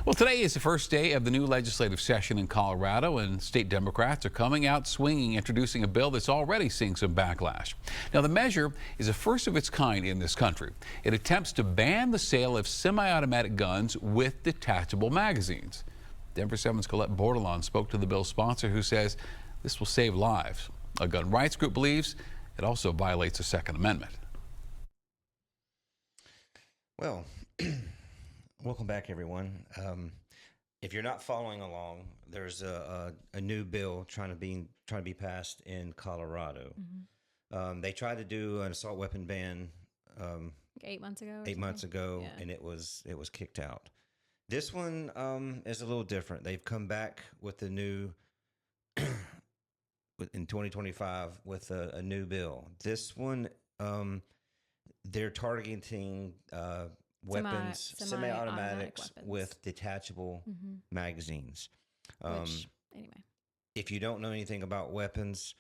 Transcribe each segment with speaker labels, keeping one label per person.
Speaker 1: Well, today is the first day of the new legislative session in Colorado, and state Democrats are coming out swinging, introducing a bill that's already seeing some backlash. Now, the measure is a first of its kind in this country. It attempts to ban the sale of semi-automatic guns with detachable magazines. Denver 7's Colette Bordelon spoke to the bill's sponsor, who says this will save lives. A gun rights group believes it also violates the Second Amendment.
Speaker 2: Well, welcome back, everyone. If you're not following along, there's a new bill trying to be passed in Colorado. Mm-hmm. They tried to do an assault weapon ban
Speaker 3: 8 months ago.
Speaker 2: 8 months ago,
Speaker 3: yeah.
Speaker 2: and it was kicked out. This one is a little different. They've come back with a new in 2025 with a new bill. This one, they're targeting weapons, semi-automatics with detachable magazines.
Speaker 3: Which, anyway,
Speaker 2: if you don't know anything about weapons,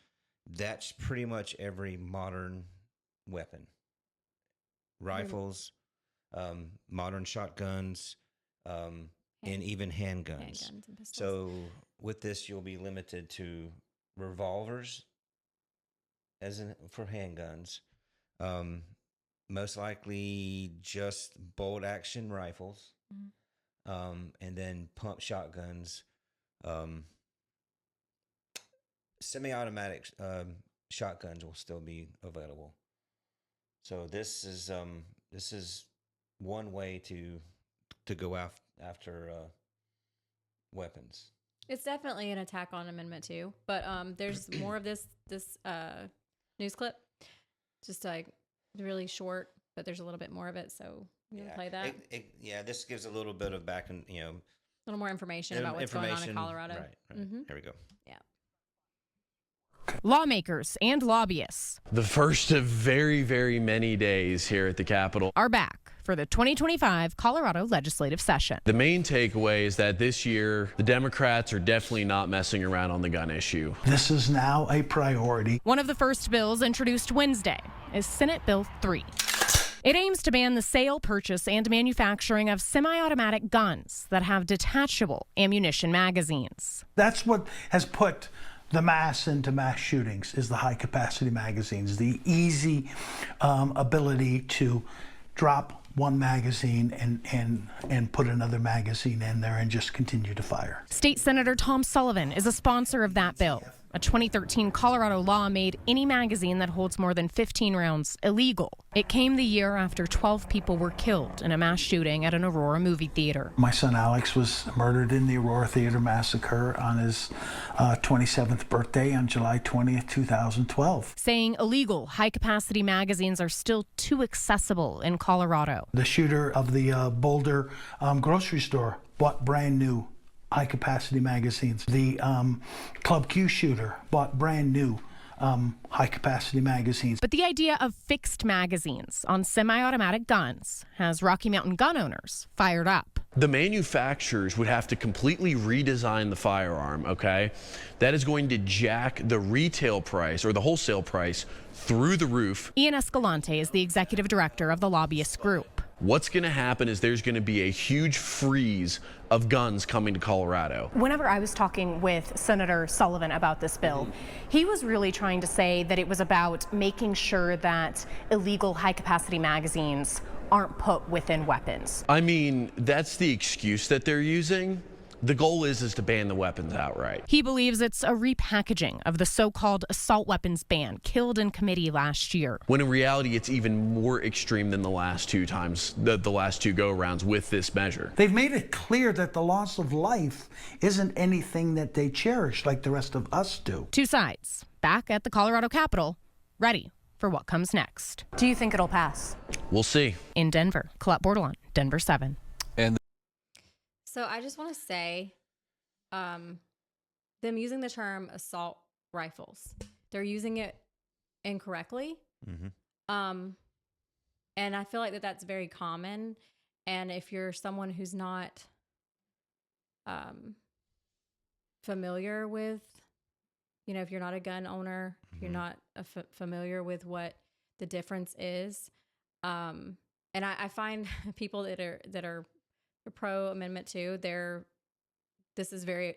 Speaker 2: that's pretty much every modern weapon. Rifles, modern shotguns, and even handguns.
Speaker 3: And pistols.
Speaker 2: So with this, you'll be limited to revolvers for handguns. Most likely just bolt action rifles, and then pump shotguns, semi-automatic shotguns will still be available. So this is one way to go after weapons.
Speaker 3: It's definitely an attack on Amendment 2, but there's more of this news clip, just like really short, but there's a little bit more of it, so you can play that.
Speaker 2: This gives a little bit of a
Speaker 3: little more information about what's going on in Colorado.
Speaker 2: Right.
Speaker 3: Mm-hmm.
Speaker 2: Here we go.
Speaker 3: Yeah.
Speaker 4: Lawmakers and lobbyists,
Speaker 5: the first of very, very many days here at the Capitol,
Speaker 4: are back for the 2025 Colorado legislative session.
Speaker 5: The main takeaway is that this year, the Democrats are definitely not messing around on the gun issue.
Speaker 6: This is now a priority.
Speaker 4: One of the first bills introduced Wednesday is Senate Bill 3. It aims to ban the sale, purchase, and manufacturing of semi-automatic guns that have detachable ammunition magazines.
Speaker 6: That's what has put the mass into mass shootings, is the high-capacity magazines, the easy ability to drop one magazine and put another magazine in there and just continue to fire.
Speaker 4: State Senator Tom Sullivan is a sponsor of that bill. A 2013 Colorado law made any magazine that holds more than 15 rounds illegal. It came the year after 12 people were killed in a mass shooting at an Aurora movie theater.
Speaker 6: My son Alex was murdered in the Aurora Theater massacre on his 27th birthday on July 20th, 2012.
Speaker 4: Saying illegal high-capacity magazines are still too accessible in Colorado.
Speaker 6: The shooter of the Boulder grocery store bought brand new high-capacity magazines. The Club Q shooter bought brand new high-capacity magazines.
Speaker 4: But the idea of fixed magazines on semi-automatic guns has Rocky Mountain gun owners fired up.
Speaker 5: The manufacturers would have to completely redesign the firearm, okay? That is going to jack the retail price or the wholesale price through the roof.
Speaker 4: Ian Escalante is the executive director of the lobbyist group.
Speaker 5: What's going to happen is there's going to be a huge freeze of guns coming to Colorado.
Speaker 4: Whenever I was talking with Senator Sullivan about this bill, he was really trying to say that it was about making sure that illegal high-capacity magazines aren't put within weapons.
Speaker 5: I mean, that's the excuse that they're using. The goal is to ban the weapons outright.
Speaker 4: He believes it's a repackaging of the so-called assault weapons ban killed in committee last year.
Speaker 5: When in reality, it's even more extreme than the last two times, the last two go-arounds with this measure.
Speaker 6: They've made it clear that the loss of life isn't anything that they cherish like the rest of us do.
Speaker 4: Two sides, back at the Colorado Capitol, ready for what comes next. Do you think it'll pass?
Speaker 5: We'll see.
Speaker 4: In Denver, Colette Bordelon, Denver 7.
Speaker 3: So I just want to say, them using the term assault rifles, they're using it incorrectly. And I feel like that's very common. And if you're someone who's not familiar with, if you're not a gun owner, you're not familiar with what the difference is. And I find people that are pro Amendment 2. This is very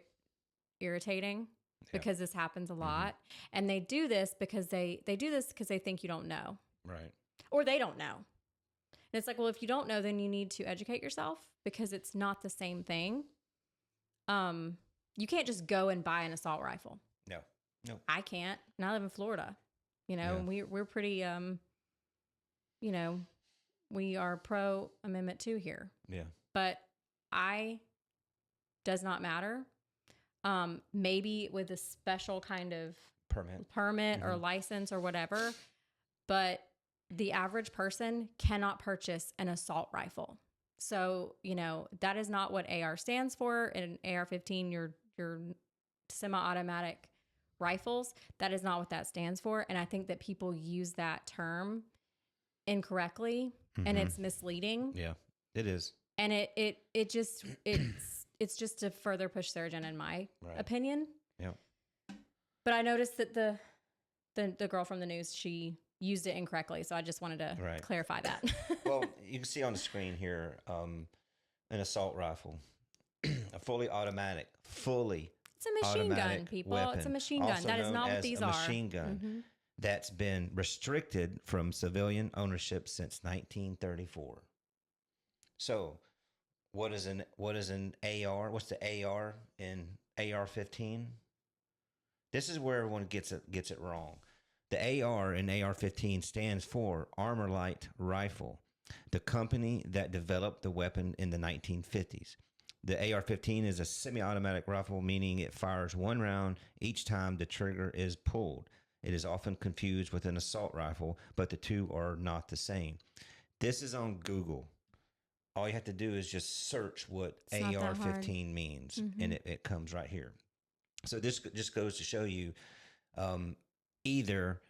Speaker 3: irritating because this happens a lot. And they do this because they think you don't know.
Speaker 2: Right.
Speaker 3: Or they don't know. And it's like, well, if you don't know, then you need to educate yourself because it's not the same thing. You can't just go and buy an assault rifle.
Speaker 2: No.
Speaker 3: I can't. And I live in Florida. You know, and we're pretty you know, we are pro Amendment 2 here.
Speaker 2: Yeah.
Speaker 3: But does not matter. Maybe with a special kind of permit or license or whatever, but the average person cannot purchase an assault rifle. So, you know, that is not what AR stands for. In AR-15, your semi-automatic rifles, that is not what that stands for. And I think that people use that term incorrectly and it's misleading.
Speaker 2: Yeah, it is.
Speaker 3: And it's just to further push their agenda, in my opinion.
Speaker 2: Yeah.
Speaker 3: But I noticed that the girl from the news, she used it incorrectly, so I just wanted to clarify that.
Speaker 2: Well, you can see on the screen here an assault rifle, a fully automatic.
Speaker 3: It's a machine gun, people.
Speaker 2: Weapon,
Speaker 3: it's a machine gun. That is not what these are.
Speaker 2: Machine gun that's been restricted from civilian ownership since 1934. So, what is an AR? What's the AR in AR-15? This is where everyone gets it wrong. The AR in AR-15 stands for Armor Light Rifle, the company that developed the weapon in the 1950s. The AR-15 is a semi-automatic rifle, meaning it fires one round each time the trigger is pulled. It is often confused with an assault rifle, but the two are not the same. This is on Google. All you have to do is just search what AR-15 means, and it comes right here. So this just goes to show you, either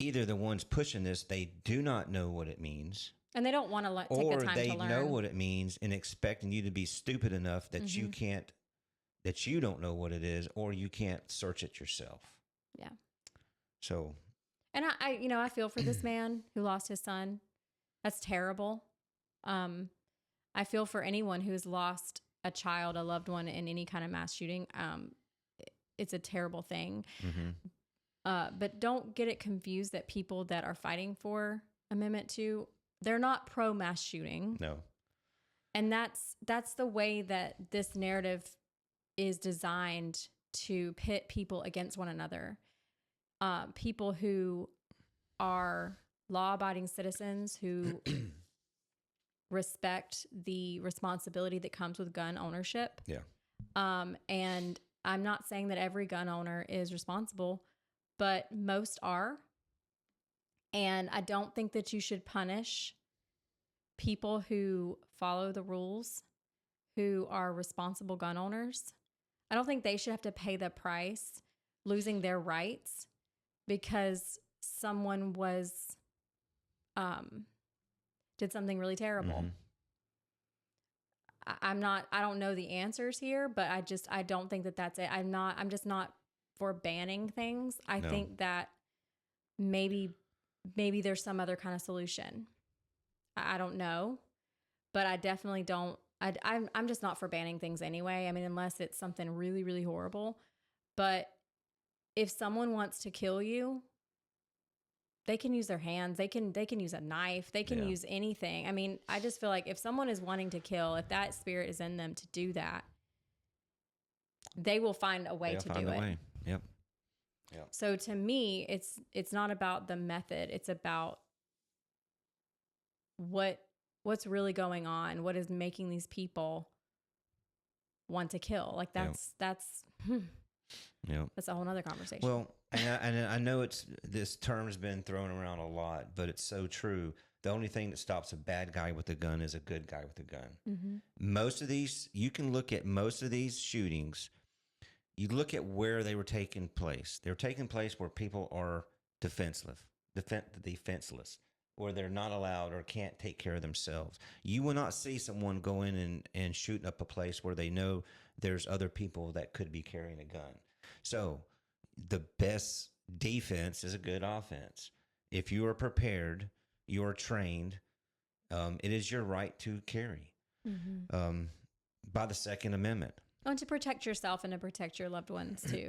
Speaker 2: the ones pushing this, they do not know what it means,
Speaker 3: and they don't want to take the time to learn. Or they
Speaker 2: know what it means and expecting you to be stupid enough that you can't, that you don't know what it is, or you can't search it yourself.
Speaker 3: Yeah.
Speaker 2: So.
Speaker 3: And I feel for this man who lost his son. That's terrible. I feel for anyone who's lost a child, a loved one in any kind of mass shooting. It's a terrible thing. But don't get it confused that people that are fighting for Amendment 2, they're not pro mass shooting.
Speaker 2: No.
Speaker 3: And that's the way that this narrative is designed to pit people against one another. People who are law-abiding citizens who respect the responsibility that comes with gun ownership.
Speaker 2: Yeah.
Speaker 3: And I'm not saying that every gun owner is responsible, but most are. And I don't think that you should punish people who follow the rules, who are responsible gun owners. I don't think they should have to pay the price, losing their rights, because someone did something really terrible. I don't know the answers here, but I don't think that that's it. I'm just not for banning things. I think that maybe there's some other kind of solution. I don't know, but I definitely don't. I'm just not for banning things anyway. I mean, unless it's something really, really horrible. But if someone wants to kill you, they can use their hands. They can use a knife. They can use anything. I mean, I just feel like if someone is wanting to kill, if that spirit is in them to do that, they will find a way to do it.
Speaker 2: Yep.
Speaker 3: So to me, it's not about the method. It's about what's really going on. What is making these people want to kill? Like that's a whole nother conversation.
Speaker 2: Well, and I know this term's been thrown around a lot, but it's so true. The only thing that stops a bad guy with a gun is a good guy with a gun. Most of these, you can look at most of these shootings. You look at where they were taking place. They're taking place where people are defenseless, where they're not allowed or can't take care of themselves. You will not see someone go in and shooting up a place where they know there's other people that could be carrying a gun. So the best defense is a good offense. If you are prepared, you are trained, it is your right to carry. by the Second Amendment.
Speaker 3: Oh, and to protect yourself and to protect your loved ones too.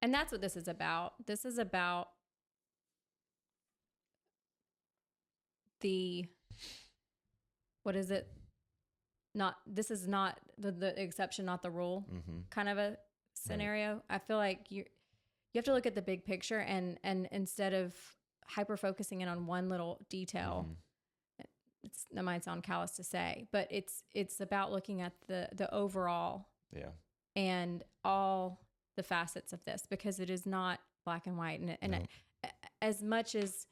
Speaker 3: And that's what this is about. This is about what is it? This is not the exception, not the rule kind of a scenario. Right. I feel like you have to look at the big picture and instead of hyper focusing in on one little detail, that might sound callous to say, but it's about looking at the overall and all the facets of this, because it is not black and white. And as much as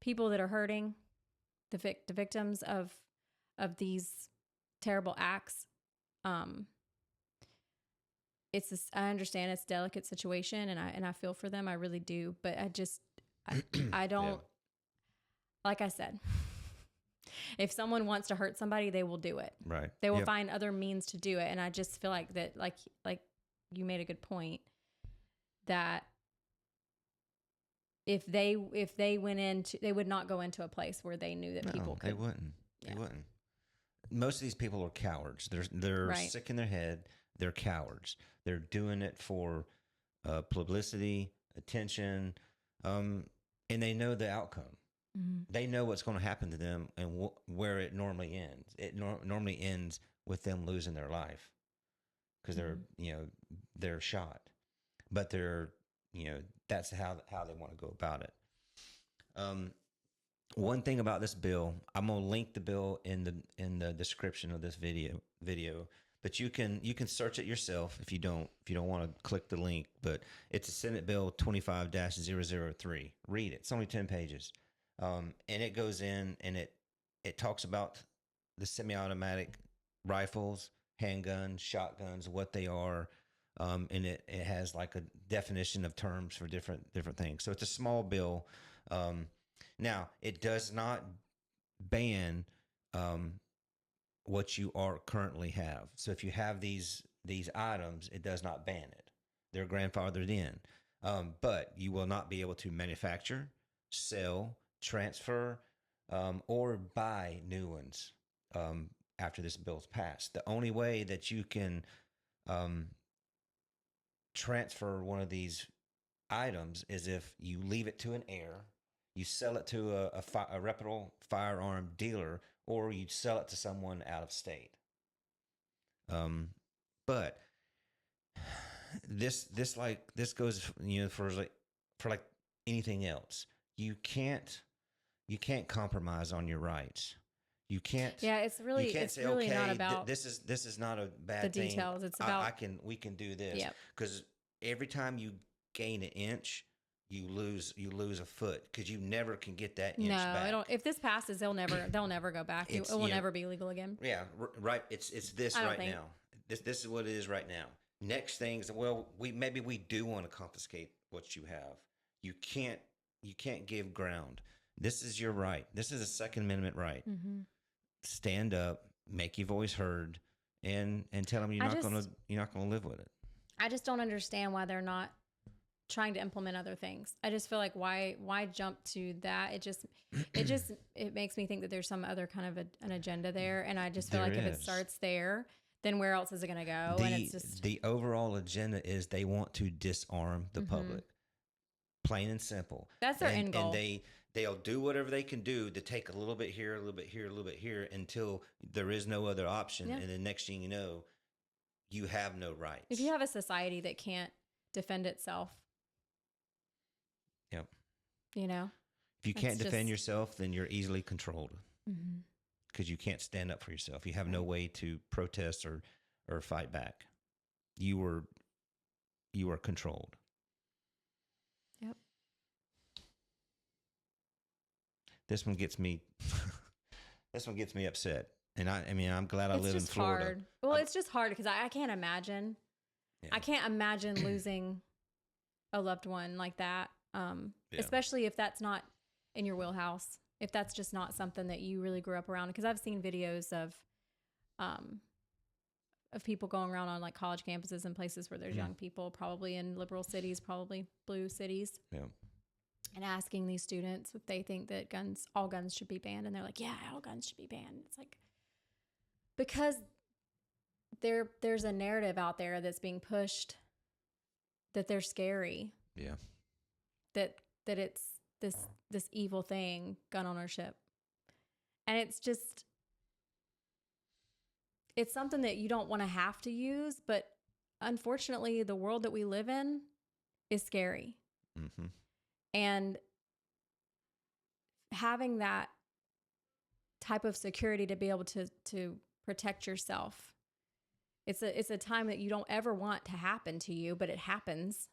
Speaker 3: people that are hurting, the victims of these terrible acts, I understand it's a delicate situation, and I feel for them. I really do. But I don't, like I said, if someone wants to hurt somebody, they will do it.
Speaker 2: Right.
Speaker 3: They will find other means to do it. And I just feel like that, like you made a good point, that if they went into, they would not go into a place where they knew that people could.
Speaker 2: They wouldn't. They wouldn't. Most of these people are cowards. They're sick in their head. They're cowards. They're doing it for publicity, attention, and they know the outcome. They know what's going to happen to them and where it normally ends. It normally ends with them losing their life because they're shot. But that's how they want to go about it. One thing about this bill, I'm gonna link the bill in the description of this video, but you can search it yourself if you don't want to click the link. But it's a Senate Bill 25-003. Read it. It's only 10 pages, and it goes in and it talks about the semi-automatic rifles, handguns, shotguns, what they are. And it has like a definition of terms for different things. So it's a small bill. Now it does not ban what you currently have. So if you have these items, it does not ban it. They're grandfathered in, but you will not be able to manufacture, sell, transfer, or buy new ones after this bill's passed. The only way that you can transfer one of these items is if you leave it to an heir, you sell it to a reputable firearm dealer, or you sell it to someone out of state. But this goes for anything else. You can't compromise on your rights. You can't.
Speaker 3: Yeah, it's really not about
Speaker 2: this is not a bad
Speaker 3: the
Speaker 2: thing.
Speaker 3: details. It's about
Speaker 2: we can do this because every time you gain an inch, you lose a foot because you never can get that inch back.
Speaker 3: I don't. If this passes, they'll never go back. It will never be legal again.
Speaker 2: Yeah, right. It's this right now. This is what it is right now. Next things, maybe we do want to confiscate what you have. You can't give ground. This is your right. This is a Second Amendment right. Mm-hmm. Stand up, make your voice heard, and tell them you're not gonna live with it.
Speaker 3: I just don't understand why they're not trying to implement other things. I just feel like why jump to that? It makes me think that there's some other kind of an agenda there, and I just feel like if it starts there, then where else is it going to go? And it's just
Speaker 2: the overall agenda is they want to disarm the public, plain and simple.
Speaker 3: That's their end goal.
Speaker 2: And they'll do whatever they can do to take a little bit here, a little bit here, a little bit here until there is no other option. Yeah. And the next thing you know, you have no rights.
Speaker 3: If you have a society that can't defend itself,
Speaker 2: yep.
Speaker 3: If
Speaker 2: you can't defend yourself, then you're easily controlled because you can't stand up for yourself. You have no way to protest or fight back. You are controlled.
Speaker 3: Yep.
Speaker 2: This one gets me. This one gets me upset, and I'm glad I live in Florida.
Speaker 3: Hard. Well, it's just hard because I can't imagine. Yeah. I can't imagine losing a loved one like that, especially if that's not in your wheelhouse. If that's just not something that you really grew up around. Because I've seen videos of people going around on like college campuses and places where there's young people, probably in liberal cities, probably blue cities.
Speaker 2: Yeah.
Speaker 3: And asking these students if they think that all guns should be banned. And they're like, yeah, all guns should be banned. It's like, Because there's a narrative out there that's being pushed that they're scary,
Speaker 2: Yeah.
Speaker 3: that it's this evil thing, gun ownership. And it's something that you don't want to have to use, but unfortunately the world that we live in is scary.
Speaker 2: Mm-hmm.
Speaker 3: And having that type of security to be able to protect yourself, it's a time that you don't ever want to happen to you, but it happens.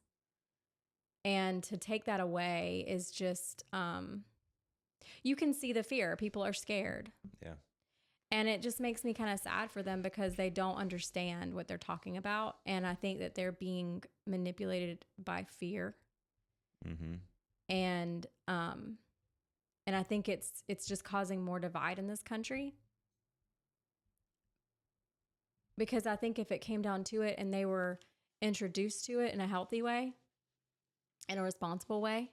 Speaker 3: And to take that away is just, you can see the fear. People are scared.
Speaker 2: Yeah.
Speaker 3: And it just makes me kind of sad for them because they don't understand what they're talking about. And I think that they're being manipulated by fear.
Speaker 2: Mm-hmm.
Speaker 3: And I think it's just causing more divide in this country. Because I think if it came down to it and they were introduced to it in a healthy way, in a responsible way,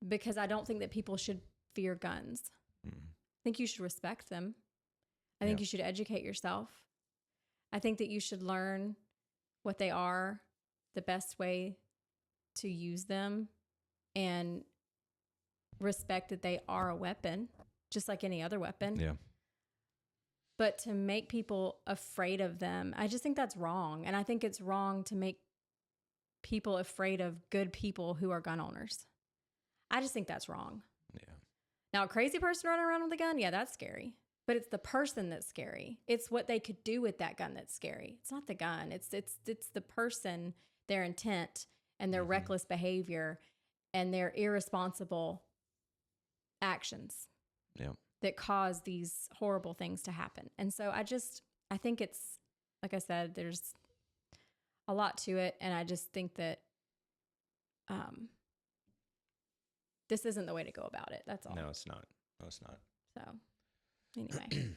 Speaker 3: because I don't think that people should fear guns. I think you should respect them. I think you should educate yourself. I think that you should learn what they are, the best way to use them, and respect that they are a weapon, just like any other weapon.
Speaker 2: Yeah.
Speaker 3: But to make people afraid of them, I just think that's wrong. And I think it's wrong to make people afraid of good people who are gun owners. I just think that's wrong.
Speaker 2: Yeah.
Speaker 3: Now, a crazy person running around with a gun, yeah, that's scary. But it's the person that's scary. It's what they could do with that gun that's scary. It's not the gun. It's the person, their intent, and their reckless behavior, and their irresponsible actions.
Speaker 2: Yeah.
Speaker 3: That cause these horrible things to happen. And so I think it's, like I said, there's a lot to it. And I just think that this isn't the way to go about it. That's all.
Speaker 2: No, it's not. No, it's not.
Speaker 3: So anyway.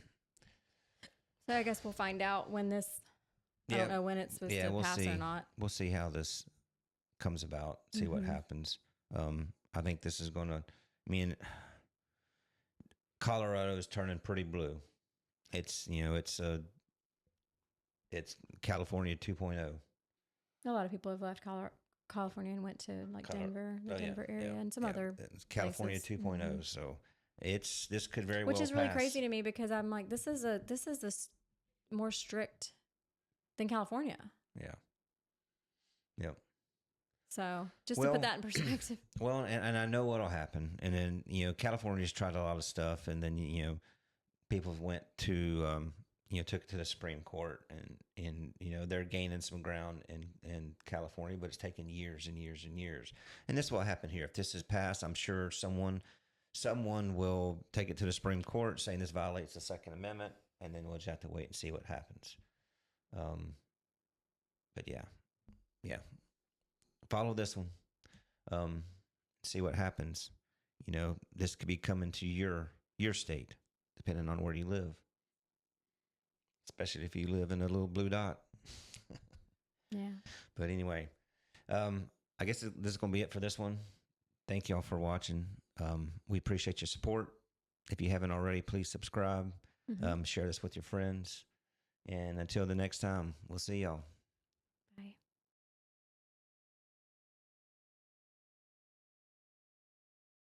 Speaker 3: So I guess we'll find out when this, I don't know when it's supposed to
Speaker 2: we'll
Speaker 3: pass
Speaker 2: see.
Speaker 3: or not.
Speaker 2: We'll see how this comes about, see what happens. I think this is going to, Colorado is turning pretty blue. It's California 2.0.
Speaker 3: A lot of people have left California and went to like Denver, the Denver area, and some other
Speaker 2: it's California
Speaker 3: places.
Speaker 2: 2.0. So this could very well
Speaker 3: Which is really
Speaker 2: pass.
Speaker 3: crazy to me because I'm like, this is more strict than California.
Speaker 2: Yeah. Yep.
Speaker 3: So just to put that in perspective.
Speaker 2: Well, and I know what'll happen. And then, California's tried a lot of stuff, and then, people went to, took it to the Supreme Court, and they're gaining some ground in California, but it's taken years and years and years. And this will happen here. If this is passed, I'm sure someone will take it to the Supreme Court saying this violates the Second Amendment, and then we'll just have to wait and see what happens. But yeah. Follow this one. See what happens. This could be coming to your state, depending on where you live. Especially if you live in a little blue dot.
Speaker 3: Yeah.
Speaker 2: But anyway, I guess this is going to be it for this one. Thank y'all for watching. We appreciate your support. If you haven't already, please subscribe. Share this with your friends. And until the next time, we'll see y'all.